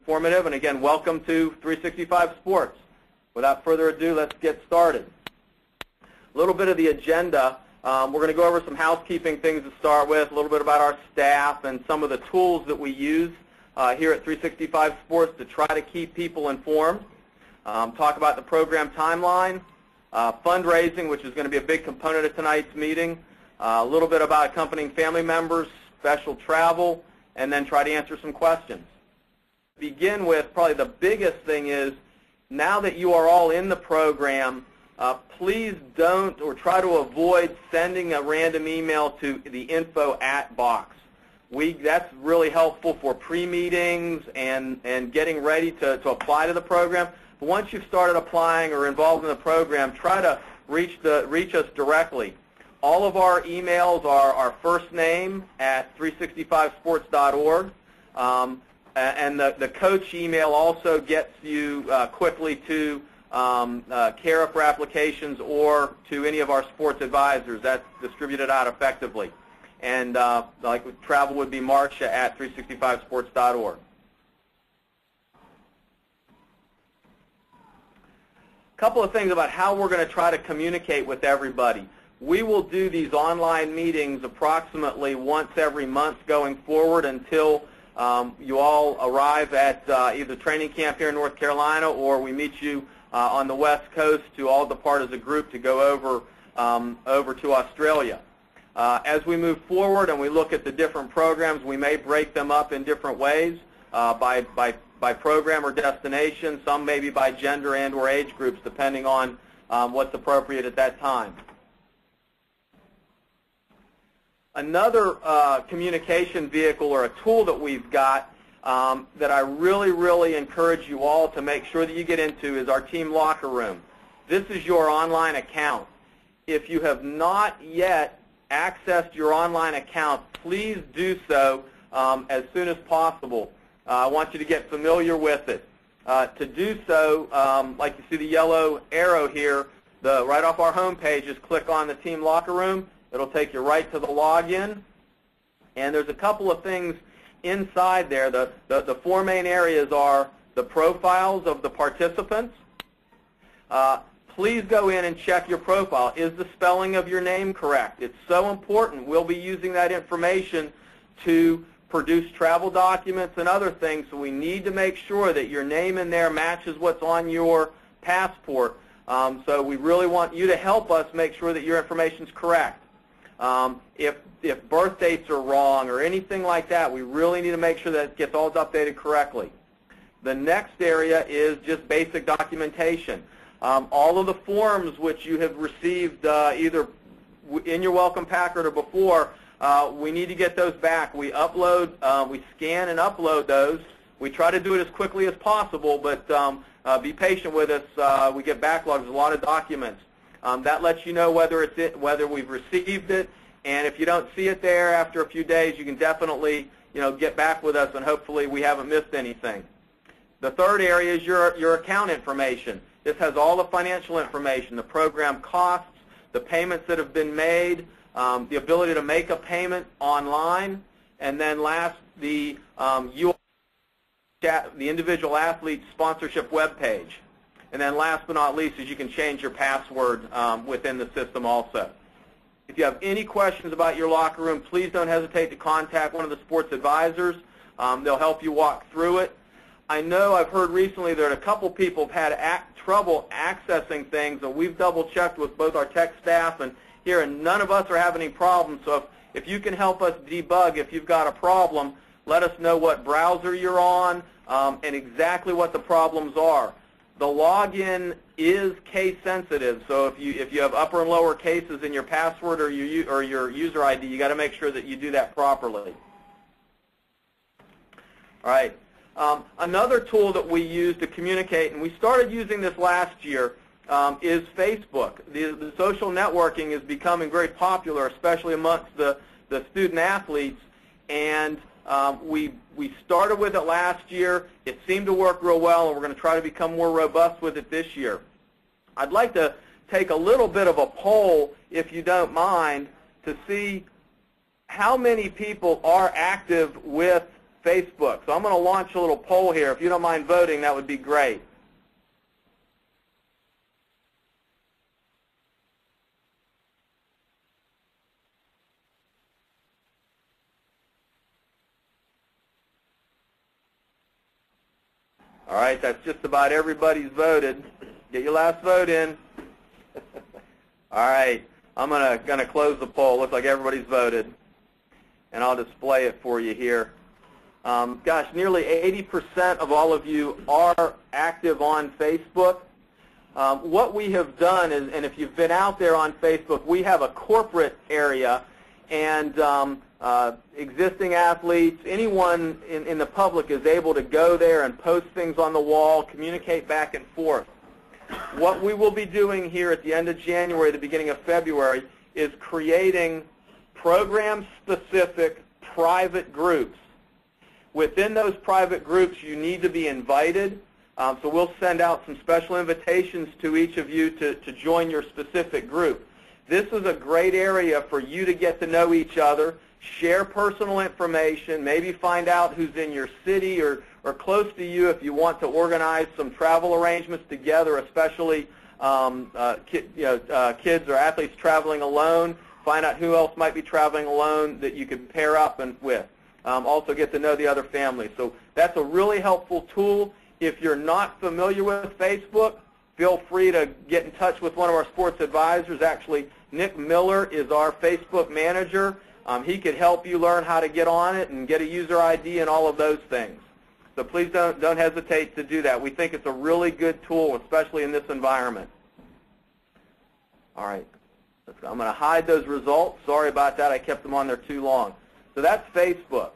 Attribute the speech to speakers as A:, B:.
A: informative. And again, welcome to 365 Sports. Without further ado, let's get started. A little bit of the agenda. We're going to go over some housekeeping things to start with, a little bit about our staff and some of the tools that we use here at 365 Sports to try to keep people informed. Talk about the program timeline, fundraising, which is going to be a big component of tonight's meeting, a little bit about accompanying family members, special travel, and then try to answer some questions. To begin with, probably the biggest thing is, now that you are all in the program, please don't or try to avoid sending a random email to the info@ box. That's really helpful for pre-meetings and getting ready to apply to the program. But once you've started applying or involved in the program, try to reach us directly. All of our emails are our first name at 365sports.org. And the coach email also gets you quickly to CARA for applications or to any of our sports advisors. That's distributed out effectively. And like travel would be Marcia at 365sports.org. A couple of things about how we're going to try to communicate with everybody. We will do these online meetings approximately once every month going forward until you all arrive at either training camp here in North Carolina or we meet you on the West Coast to all depart as a group to go over to Australia. As we move forward and we look at the different programs, we may break them up in different ways by program or destination, some maybe by gender and or age groups, depending on what's appropriate at that time. Another communication vehicle or a tool that we've got that I really encourage you all to make sure that you get into is our team locker room. This is your online account. If you have not yet accessed your online account, please do so as soon as possible. I want you to get familiar with it. To do so, like you see the yellow arrow here, right off our home page, just click on the team locker room. It'll take you right to the login. And there's a couple of things inside there. The four main areas are the profiles of the participants. Please go in and check your profile. Is the spelling of your name correct? It's so important. We'll be using that information to produce travel documents and other things, so we need to make sure that your name in there matches what's on your passport. So we really want you to help us make sure that your information is correct. If birth dates are wrong or anything like that, we really need to make sure that it gets all updated correctly. The next area is just basic documentation. All of the forms which you have received either in your welcome packet or before, we need to get those back. We scan and upload those. We try to do it as quickly as possible, but be patient with us. We get backlogs, a lot of documents. That lets you know whether we've received it, and if you don't see it there after a few days, you can definitely get back with us, and hopefully we haven't missed anything. The third area is your account information. This has all the financial information, the program costs, the payments that have been made, the ability to make a payment online, and then last, the individual athlete sponsorship webpage. And then last but not least is you can change your password within the system also. If you have any questions about your locker room, please don't hesitate to contact one of the sports advisors. They'll help you walk through it. I know I've heard recently that a couple people have had trouble accessing things, and we've double-checked with both our tech staff and here, and none of us are having any problems. So if you can help us debug if you've got a problem, let us know what browser you're on and exactly what the problems are. The login is case sensitive, so if you have upper and lower cases in your password or your user ID, you got to make sure that you do that properly. All right. Another tool that we use to communicate, and we started using this last year, is Facebook. The social networking is becoming very popular, especially amongst the student athletes, and we started with it last year. It seemed to work real well, and we're going to try to become more robust with it this year. I'd like to take a little bit of a poll, if you don't mind, to see how many people are active with Facebook. So I'm going to launch a little poll here. If you don't mind voting, that would be great. All right, that's just about everybody's voted. Get your last vote in. All right, I'm gonna close the poll. Looks like everybody's voted, and I'll display it for you here. Gosh, nearly 80% of all of you are active on Facebook. What we have done is, and if you've been out there on Facebook, we have a corporate area, and existing athletes, anyone in the public is able to go there and post things on the wall, communicate back and forth. What we will be doing here at the end of January, the beginning of February, is creating program-specific private groups. Within those private groups, you need to be invited. So we'll send out some special invitations to each of you to join your specific group. This is a great area for you to get to know each other, share personal information, maybe find out who's in your city or close to you if you want to organize some travel arrangements together, especially kids or athletes traveling alone. Find out who else might be traveling alone that you could pair up with. Also get to know the other families. So that's a really helpful tool. If you're not familiar with Facebook, feel free to get in touch with one of our sports advisors. Actually, Nick Miller is our Facebook manager. He could help you learn how to get on it and get a user ID and all of those things. So please don't hesitate to do that. We think it's a really good tool, especially in this environment. All right. I'm going to hide those results. Sorry about that. I kept them on there too long. So that's Facebook.